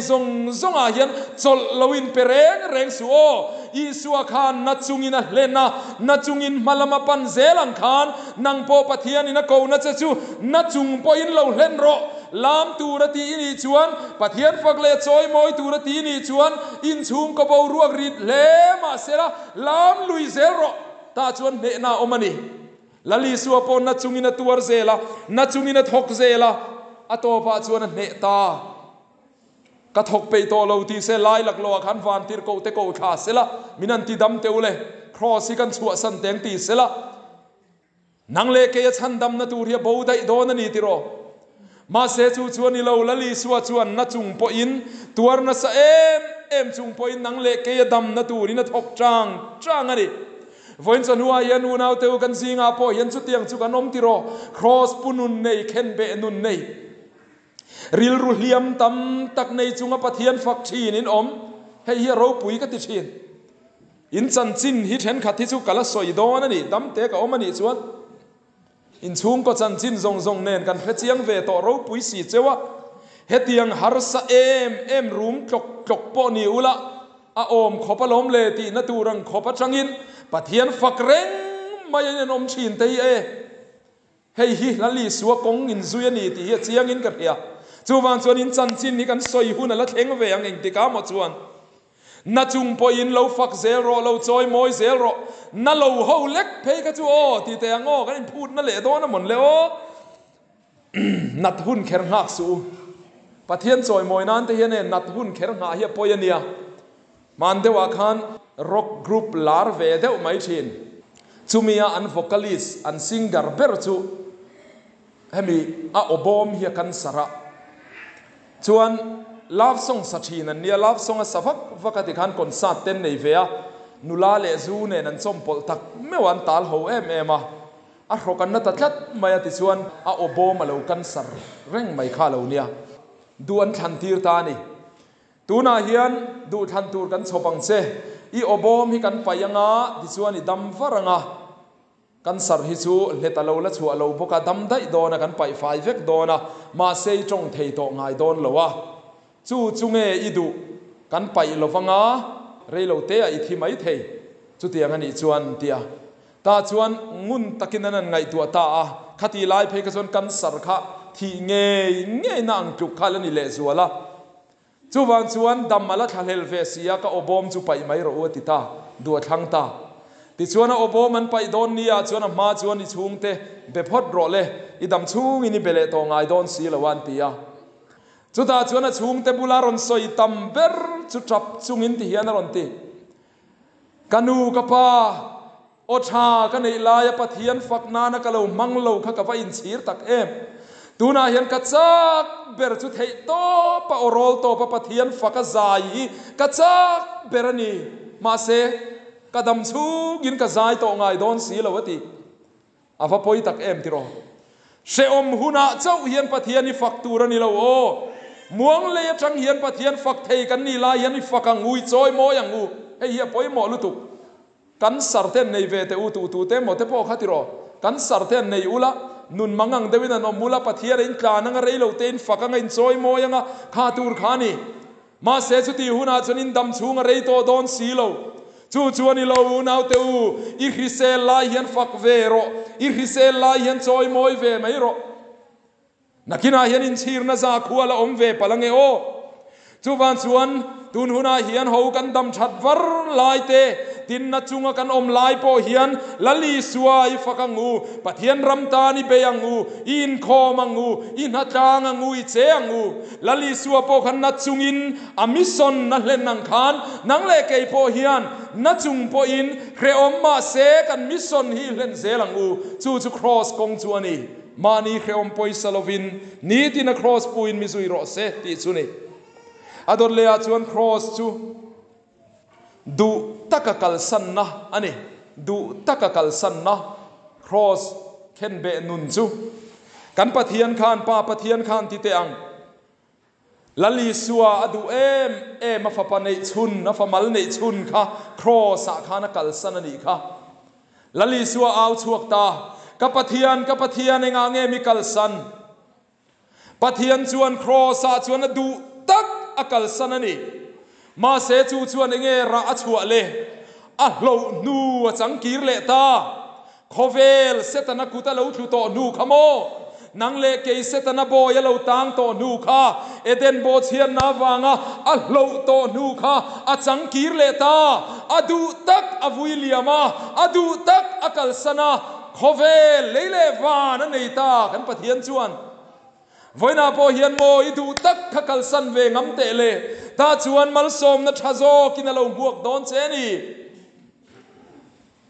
ซงอาเฮียนจลลวินเปเรงสัวอีสัวขานนัดจุงอินเลนะนัดจุงอินมาลมาปันเซลังขานนังโปปะเทียนินะโกนัดจูนัดจุงปอินเราเล่นโรลามตูรตีนี่ชวนปะเทียนฟักเลจอยมอยตูรตีนี่ชวนอินชุมกบรวกริดเลมาเสละลามลุยเซโรตาชวนเนนาอมานีลลีสัวปนนัดจุงอินตัวเซละนัดจุงอินทกเซละอโตปาชวนเนตากระทกไปโตเราตีเซลายหลักโลขันฟานติรโกเตโกขาเซละมินันติดำเตวเลครอสิกันชัวสันเตงตีเซละนังเลเกยชันดำนัตูเรียบูได้โดนนี่ติโรมาเสจูชวนนี่เราลลีสัวชวนนัดจุงปอินตัวนัสเอ็มจุงปอินนังเลเกยดำนัตูนี่นัทกจางอันนี้วันจันทร์หัวยันวันเอาเตวกันซิงอาโปยันสุดยังสุกันอมติโรครอสปุนุนเนยเข็นเบนุนเนยริลรุเลียมตำตักในจุงปะเทียนฝักชีนินอมให้เฮียเราปุ๋ยกติชีนอินจันจินฮิตเห็นขัดที่จุกละสอยโดนั่นนี่ดำเตกอมนี่ชวนอินชุงก็จันจินทรงเนนกันเพเจียงเวตเราปุ๋ยสีเจวะเฮตียงฮาร์สเอ็มรูมจกปอนิวละอาอมขบล้มเลตีนตูรังขบจังอินปะเทียนฝักเร่งมายันอมชินเตยเฮ้ยฮิลลีสัวกงอินซุยนีตีเจียงอินกับเฮีย chu wang chuan in chan chin ni kan soi hun ala thleng ve ang eng tika mo chuan na chung po in lo fak zel ro lo choi moi zel ro na lo ho lek phei ka chu o ti te ango kan in phut na le do na mon le o nat hun kher ngak su pathian choi moi nan te hian e nat hun kher nga hi poyania man dewa khan rock group lar ve deuh mai thin chumia an vocalist an singer ber chu hemi a obom hi kan sara chuan love song sachin an nia love song a savak vakati khan concert ten nei vea nula le zu ne nan chom pol tak mewan tal ho em a hrokan na tatlat maya ti chuan a obom alo kan sar reng mai kha lo nia du an than tir ta ni tuna hian du than tur kan chopang che i obom hi kan payanga ti chuan i dam varanga kan sar hi chu letalo la chu alo boka dam dai dona kan pai fai vek dona ma sei tong thei to ngai don lowa chu chunge idu kan pai lovanga reilo te a ithi mai thei chu tiang ani chuan tia ta chuan ngun takin an ngai tu ta a khati lai phei ka chuan kan sar kha thi nge na ang tuk khalani le zuala chu wang chuan dam mala thalel ve sia ka obom chu pai mai ro ti ta du thang ta ti chuan a obom an pai don nia chuan a ma chuan i chung te be phot ro le i dam chung ini bele to ngai don si lawan tia chu ta chuan a chung te bularon soi tam ber chu trap chung in ti hian ron ti kanu ka pa o tha ka nei la ya pathian fakna na ka lo manglo kha ka va in chir tak em tuna hian ka chak ber chu thei to pa orol to pa pathian faka zai ka chak berani ma se kadam chu gin ka zai to ngai don si lawati ava poi tak em tiro she om huna chau hian pathian ni faktura ni lo o muang le chang hian pathian fak thei kan ni la hian ni fakang ui choi mo yang u hei hi poi mo lutuk kan sarten nei ve te u tu te mo te po khatiro kan sarten nei ula nun mangang dewina no mula pathian in tlanang reilo ten fakang in choi mo yanga khatur khani ma se chu ti huna chunin dam chunga rei to don silo chu chuani lo nau te u I hrisel lai hian fak vero I hrisel lai hian choi moi ve mai ro nakina hian in chir na za khuala om ve palange o chu wan chuan tun huna hian ho kan dam that var lai te tin na chunga kan om lai po hian lali suai fakangu pathian ramtani beyangu in khomangu in hatangangu I cheangu lali suwa po khan na chungin amison na hlenang khan nang le ke po hian na chung po in kreom ma se kan mission hi hlen zelangu chu cross kong chuani mani kreom poi salovin ni tin a cross puin misui ro se ti chuni ador le a chuan cross chu du takakal sanna ani du takakal sanna cross ken be nun chu kan pathian khan pa pathian khan ti te ang lali suwa adu em ma fa pa nei chun na fa mal nei chun kha cross a khana kal sanani kha lali suwa au chuak ta ka pathian enga nge mi kal san pathian chuan cross a chuan du tak akal sanani ma se chu chuan enge ra a chua le a lo nu a changkir le ta khovel setana kuta lo thu to nu khamo nang le ke setana bo ya lo tang to nu kha eden bo chian na wanga a lo to nu kha a changkir le ta adu tak avui liama adu tak akal sana khovel leile wan nei ta kan pathian chuan voina po hian mo I du tak khakal san ve ngam te le ta chuan mal som na thazo kinalo buak don cheni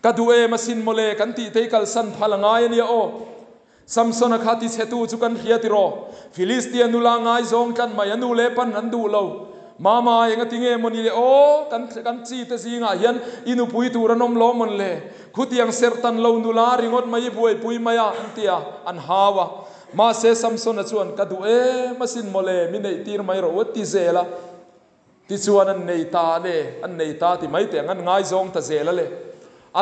kadu e masin mole kan ti te kal san phalangai ania o samson khati chetu chu kan hiatiro philistine nula ngai zong kan mai anu le pan an du lo mama enga tinge moni le o kan chi te zinga hian inu pui turanom lo mon le khutiang sertan lo nula ringot mai buai pui maya antia an hawa ma se samson a chuan kadu e masin mole mi nei tir mai ro ti zela ti chuan an nei ta ti mai te ngan ngai zong ta zela le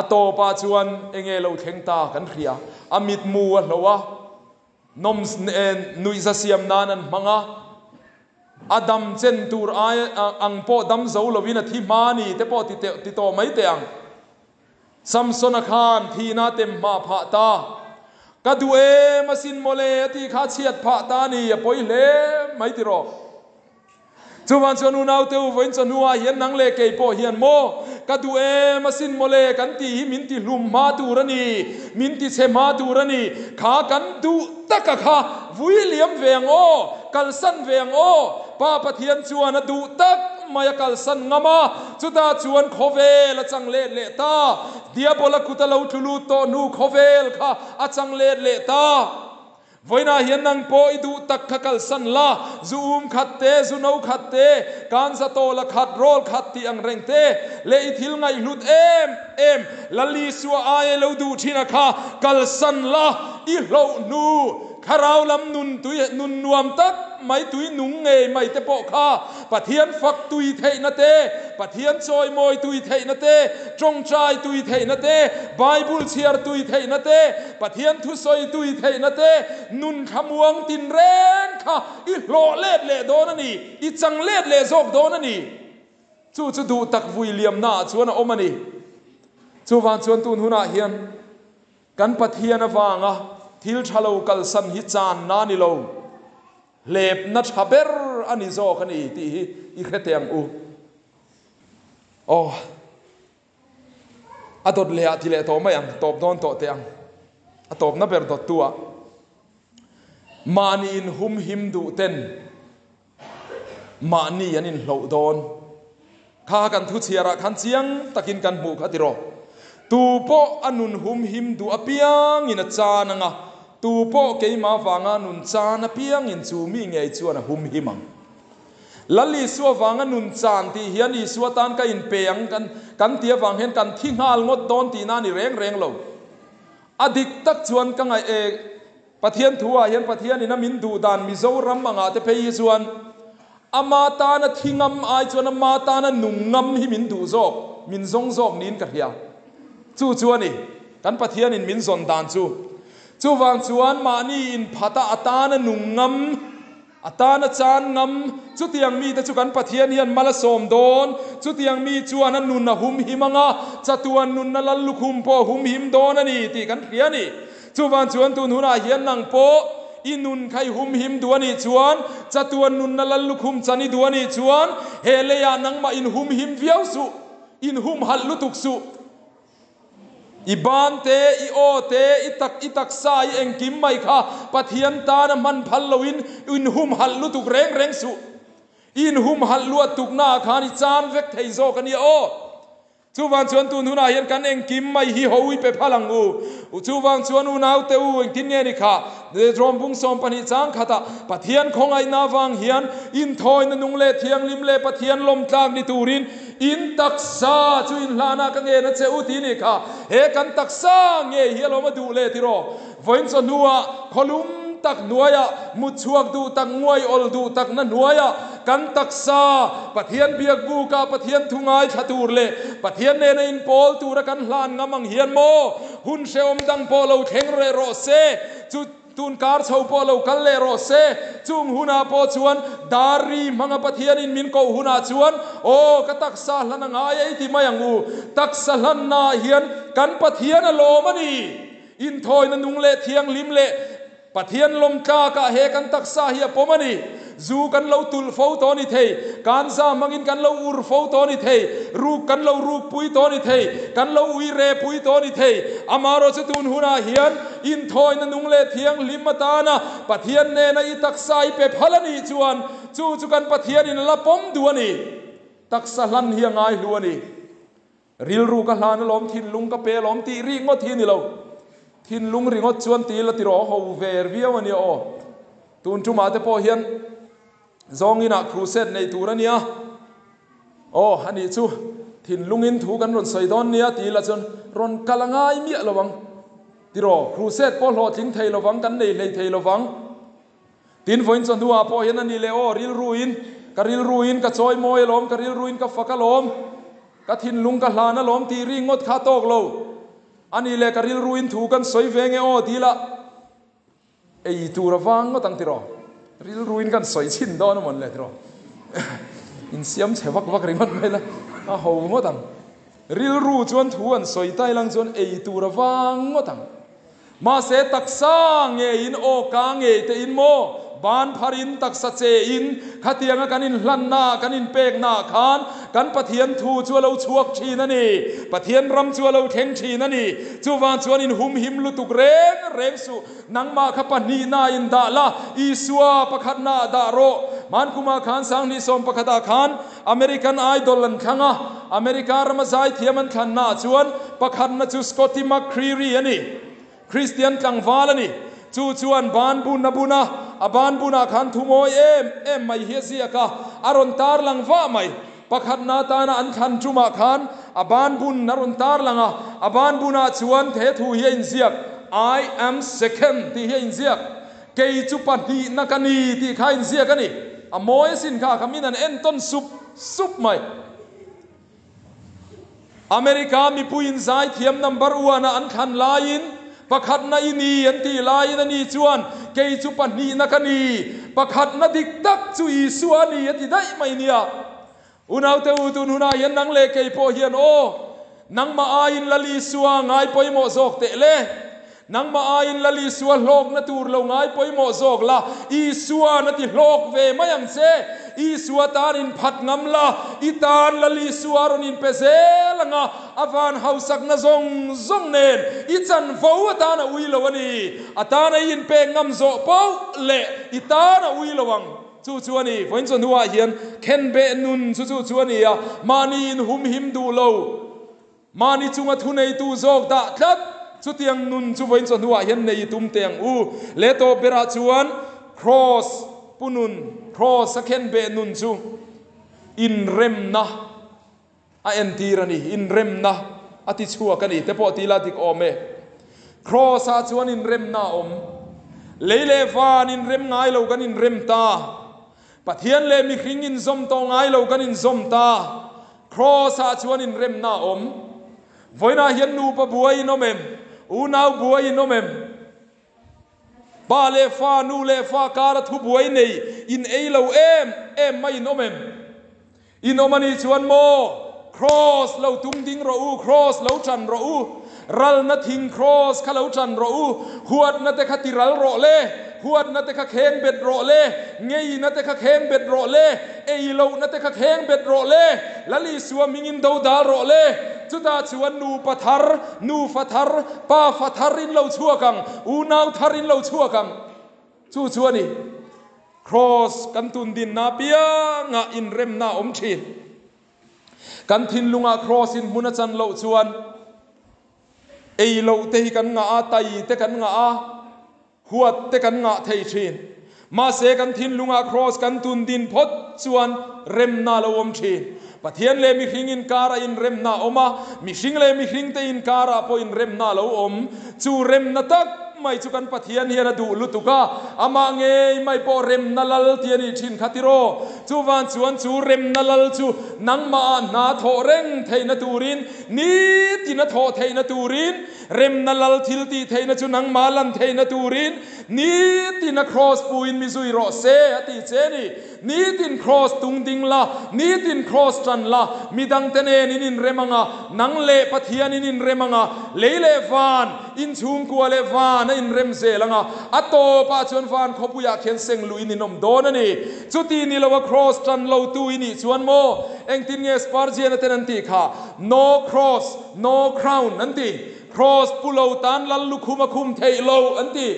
ato pa chuan enge lo theng ta kan khria amit mu a hlowa nom nui za siam nan an manga adam chen tur ai ang po dam zo lovina thi mani te po ti to mai te ang samson a khan thi na tem ma pha ta กระดูเอมาสินโมเลที่ข้าเชียดพระตานีปอยเล่ไม่ติรอจูวันชนูนาวเตววันชนูอาเฮียนนังเลเกยโปเฮียนโมกระดูเอมาสินโมเลกันตีมินติลุมมาตูรนีมินติเชมาตูรนีขากันดูตักข้าวิลเลียมเวียงโอกัลสันเวียงโอป้าปะเทียนชวนดูตักมายกัลสันงามาจุดาชวนโคเวลจังเลเลตาเดียบอลกุตะลาวทุลูโตนูโคเวลค่ะอาจังเลตาวันนี้เห็นนังโปอิดูตักขกัลสันลาซูมขัดเตซูนาวขัดเตการสะโตละขัดโรลขัดที่อังเร่งเตเลอิทิลไงลุดเอ็มลลีสัวอายเลวดูที่นักข้ากัลสันลาอิโลนูคาราวลำนุนตุยนุนนวมตักไม่ตุยนุงเงยไม่เตปข้าปะเทียนฟักตุยเทนเตปะเทียนซอยมอยตุยเทนเตจงใจตุยเทนเตไบเบิลเชียร์ตุยเทนเตปะเทียนทุซอยตุยเทนเตนุนขมวงตินเรนข้าอิโลเลดเลโดนนี่อิจังเลดเลโซกโดนนี่จู่จะดูตักวิลเลียมน่าชวนอมันนี่จู่วันชวนตุนหุนาเฮียนกันปะเทียนวางอ่ะทิลชาโลกัลสันฮิจานนานิโลเล็บนัชฮับเบอร์อันนี้โซกันอีที่อีเคเตียงอูโอ้อดดเลียที่เล่โตไม่ยังตบโดนโตเตียงอตบนับเบอร์ตดตัวมานีนหุมหิมดูเต้นมานียันนินโลโดนข้ากันทุเชียระขันเชียงตะกินกันหมู่ขัดิโรตูโปอนุนหุมหิมดูอเปียงอินจานังะตูโปเกยมาฟังานุนจานเปียงอินจูมีไงจวนหุมหิมังลัลลีสัวฟังานุนจานที่เฮียนอีสัวตานกันอินเปียงกันเตียฟังเห็นกันทิ้งหาลงดโดนตีนานี่เร่งโลอดิกตักจวนกังไอเอกปะเทียนทัวเห็นปะเทียนนี่นะมินดูดานมิโซรัมมังอาเตเพยจวนอามาตานะทิ้งงไอจวนอามาตานะนุ่งงำหิมินดูโซกมินซงโซกนินกะเฮียจู่จวนนี่กันปะเทียนอินมินซอนดานจู่วางจวนมานี่อินพัตอาตานะนุ่งงำอาตานะจานงำจุดยังมีแต่จุกันปะเทียนเฮียนมาละสมโดนจุดยังมีจวนนั้นนุนนะหุมหิมังะจัตวันนุนนะลัลลุคุมโปหุมหิมโดนนี่ตีกันเพียนี่จู่วางจวนตุนหุนาเฮียนนังโปอินุนใครหุมหิมดวนี่จวนจัตวันนุนนะลัลลุคุมจันดวนี่จวนเฮเลยานังมาอินหุมหิมเวียวสุอินหุมฮัลลุตุกสุอีบานเตอีโอเตอีตักซาอีเองกิมไม่ค่ะปะเทียนตานะมันพัลลวินอินหุมฮัลลุตุกเร่งสุอินหุมฮัลลุตุกนาคานิจานเวกเทโซกันนี่โอจู่วันชวนตุนหุนาเห็นกันเองกิมไม่ฮิโฮวิเปพลังอูจู่วันชวนอุนาวเตอูเองทินเงนี่ค่ะเดรอมบุงสมปนิจางขะตาปะเทียนของไอนาวังเฮียนอินทอยนนุงเลเทียงลิมเลปะเทียนลมตางนิตูรินอินตักซาจูอินลานากังเอนะเจอุตินี่ค่ะเฮกันตักซาเงเฮียลมาดูเลติโรวันชนัวคลุมตักนัวยะมุชวกดูตักงวยอลดูตักนันนัวยะกันตักซาปะเทียนเบียกบูกาปะเทียนทุงายขตูรเลปะเทียนเนนอินโปลตูระกันลานงามังเฮียนโมหุนเชอมดังโปโลเทงเรโรเซจุตุนการชาวโปโลกันเลโรเซจุงหุนาโปชวนดารีมังปะเทียนอินมินโกหุนาชวนโอกตักซาลันงายไอที่มายังอูตักซาลันนาเฮียนกันปะเทียนโลมันีอินทอยนันุงเลเทียงลิมเลปะเทียนลมกากะเฮกันตักซาเฮียปมันีจูกันเราตุลโฟตอนิเทการซามังอินกันเราอุรโฟตอนิเทรูกันเรารูปุยตอนิเทกันเราอุยเรปุยตอนิเทอามารสตุนหุนาเฮียนอินทอยนันุงเลเทียงลิมตานะปะเทียนเนนอิตักซาอิเปพลันีจวนจูกันปะเทียนอินละปมดวนีตักซาลันเฮียงายลัวนีริลรูกะลานล้อมทินลุงกะเปล้อมตีรีงอทีนี่เราทินลุงริงอชวนตีละติรอฮาวเวร์เวียวันนี้โอตุนจุมาเตโปเฮียนซองอินักครูเซตในตัวนี้โอ้ฮันนี่ชูทินลุงอินถูกันรอนไซดอนเนี่ยตีละจนรอนกะลังไอเมียระวังติรอครูเซตโปหลอดทิ้งไทยระวังกันในเลยไทยระวังตินฝนจนดูอาโปเฮียนนี่เลโอริลรูอินกะริลรูอินกะจอยมอยล้อมกะริลรูอินกะฟักกะล้อมกะทินลุงกะลานะล้อมตีริงงดคาโตกโลอันนี้เลยกะริลรูอินถูกันสวยเวงโอทีละไอตูระวังก็ตั้งติรอริลรูอินกันสวยชินดอนหมดเลยทีรออินเสียมเฉวักวักริมันไม่ละอ้าวงดตั้งริลรูจวนถูอันสวยใต้ลังจวนไอตูระวังก็ตั้ง มาเสตักซาเงอินโอกาเงเตอินโมบานพารินตักสะเจอินขัดเตียงกันอินหลันนากันอินเปกนาคานกันปะเทียนทูชัวเราชวกชีนั่นนี่ปะเทียนรำชัวเราเทงชีนั่นนี่จูวานชวนอินหุมหิมลุตุกเรงสุนังมาขปนีนาอินดาละอีสัวปะขัดนาดาโรมันกุมาขานสังนิสมปะขัดาขานอเมริกันไอดอลลันขังอเมริการมาใจเทียมันขันนาชวนปะขัดนาจูสกอตติมักครีรีอันนี้คริสเตียนกังวาลนี่จูชวนบานบุญบุญบานบุญขันทุโมเอ็มไม่เฮียเสียกะอารอนตาร์ลังฟ้าไม่ปะขัดนาตานาอันขันจุมาขันบานบุญนารอนตาร์ลังบานบุญชวนเททูเฮียอินเสียก I am second ที่เฮียอินเสียกเกยจุปันดีนักนีที่ข้าอินเสียกันนี่โมยสินข้าขมินันเอ็นต้นซุปไม่อเมริกามีผู้อินไซต์เทียมนัมเบอร์วันอันขันลายินปะขัดนาอินีอันตีลายนันีจวนเกยจุปันนีนักนีปะขัดนาดิกตักจุยสวานีอันที่ได้ไม่เนี่ยอุณเอาเตอุตุนุนาเห็นนังเลเกยโพเฮียนโอนังมาอายินลลีสวงไงปอยโมโซกเตเลนังมาอายินลลีสวโลกนัตูร์ลงไงปอยโมโซกละอีสวนัติโลกเวมายังเซอีสวตานินพัดงำละอีตานลลีสวารนินเปเซลังอาฟานเฮาสักนซงเนนอีจันฟูตานาอุยลวันีอาตานายินเปงำโซเป้าเละอีตานาอุยลวังจู่ๆนี่ฝนส่วนหัวเหียนเข็นเบนุนจู่ๆนี่มานีนหุมหิมดูโลมานีจุงทุนในตูโซกตะทัดจุดเตียงนุนจู่ฝนส่วนหัวเหียนในตุ้มเตียงเลโตเบราชวนครอสปุนุนครอสเข็นเบนุนจู่อินเรมนะเอ็นตีรันี่อินเรมนะอธิชัวกันนี่แต่พอตีลาติกอเมครอสชวนอินเรมนะเลฟานอินเรมไงเรากันอินเรมตาปะเทียนเลมีคริงอินซมตองไงเรากันอินซมตาครอสชวนอินเรมนะไว้นาเฮียนนูปะบัวอินอมเอ็มอูนาวบัวอินอมเอ็มบาเลฟานูเลฟาการะทุบัวอินเออินเอเราเอ็มไม่อินอมเอ็มอินอมันอีชวนโมครอสเราตุ้มดิ้งเราครอสเราจันเรารัลนัดทิ้งครอสข้าเราจันเราหัวนัดแต่ขัดติรัลโรเล่หัวนัดแต่ขัดเข่งเบ็ดโรเล่เงยนัดแต่ขัดเข่งเบ็ดโรเล่เอเรานัดแต่ขัดเข่งเบ็ดโรเล่ละลีสวมิงินดาวดาโรเล่จุดาชวนนูปะทาร์นูฟัทาร์ป้าฟัทารินเราชั่วกังอูนาวทารินเราชั่วกังชั่วนี่ครอสกันตุนดินนาเปียงอินเรมนาชีนกันทินลุงครอสินมุนจันเราชวนเอเราเตะกันงาไตเตะกันงาหัวเตะกันงาเทชีนมาเสกันทินลุงครอสกันตุนดินพดชวนเรมนาเราชีนปะเทียนเลมีคริงอินการาอินเรมนามามีชิงเลมีคริงเตอินการาพออินเรมนาเราจูเรมนาตักไม่จุกันปะเทียนเฮียนดูลุตุกาอามาเงยไม่พอเรมนาลเทียนิชินขัติโรจูวันชวนจูเรมนาลจูนังมานาโทเร่งเทนตูรินนี้ตินโทเทนตูรินเรมนาลทิลตีเทนจูนังมาลันเทนตูรินนี้ตินครอสปูอินมิซุยโรเซอติเจนีนี้ตินครอสตุงดิงละนี้ตินครอสจันละมีดังเตเนนินเรมังะนังเลปะเทียนินเรมังะเลฟานอินชุงกัวเลฟานอินเรมเซลังอัตโตปาชวนฟานขบุยาเขียนเซงลุยนินอมโดนนี่จุดที่นี่เราว่าครอสจันเราตุยนี่ชวนโมเองตินเงสปาร์เจียนเตนันติค่ะ no cross no crown นั่นติ cross ปุโลตันลัลลุคุมคุมเทโลอันติ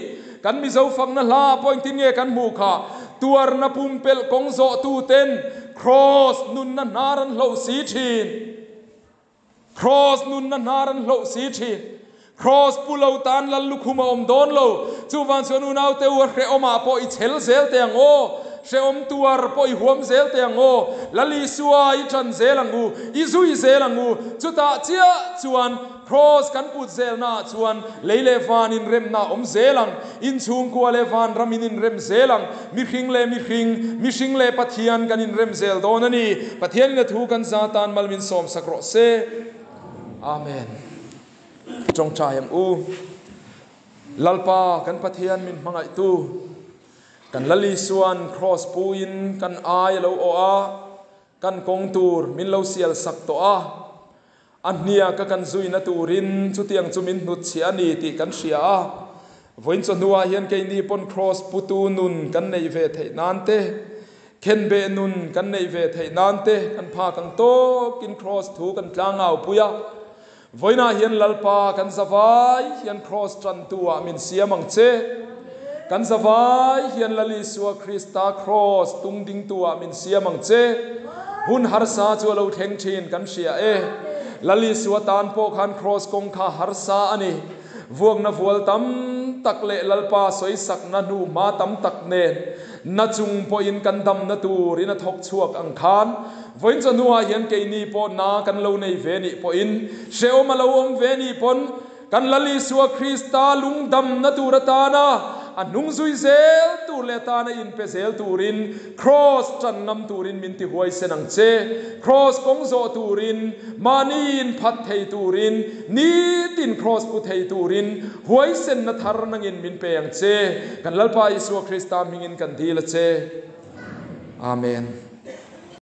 กันมีเจ้าฟังนั่นลาพอตินเงกันมูค่ะตัวนับปุ่มเปลกงโซตูเต็น cross นุนนันนารันโลสีชีน cross นุนนันนารันโลสีชีนครอสปุโลตันลัลลุคุมาโดนโลจูวันชนูนาวเตวเรอมาปออิเชลเซลเตียงโอเชอมตัวปออิหวมเซลเตียงโอลัลีสัวอิจันเซลังอูอิซุยเซลังอูจุตาเจียจวนครอสกันปุดเซลนาจวนเลฟานินเรมนาเซลังอินชุงกัวเลฟานรามินินเรมเซลังมิคิงเลมิชิงเลปะเทียนกันอินเรมเซลโดนนี่ปะเทียนเนี่ยถูกันซาตานมัลมินสอมสักโรเซอาเมนจงใจยังลัลปากันปะเทียนมินมังไอตูกันลลีส่วนครอสปูอินกันอายเราโออากันกงตูร์มินเราเสียลสักตัวอันเนียกันซุยนตูรินจุดยังจุมินนุดเชียนีติกันเชีย voin cho nuwa hian ke ni pon cross putu nun kan nei ve thei nan te khen be nun kan nei ve thei nan te kan pha kang to kin cross thu kan tlangau puya voina hian lalpa kan zawai hian cross tran tua min siamang che kan zawai hian lali suwa Krista cross tung ding tua min siamang che hun har sa chu lo theng thin kan sia e lali suwa tan po khan cross kong kha har sa ani vuak na vual tam tak le lalpa soi sak na nu ma tam tak nen na chung po in kan dam na tur in a thok chuak ang khan voin cho nuwa hian ke ni po na kan lo nei ve ni po in sheo ma lo om ve ni pon kan lali suwa Krista lung dam na turata na anung zui zel tur le ta na in pe zel turin cross chan ngam turin min ti huai senang che cross kong zo turin manin phat thei turin ni tin cross pu thei turin huai sen na thar nangin min pe ang che kan lalpa Isu Krista mingin kan dil che amen.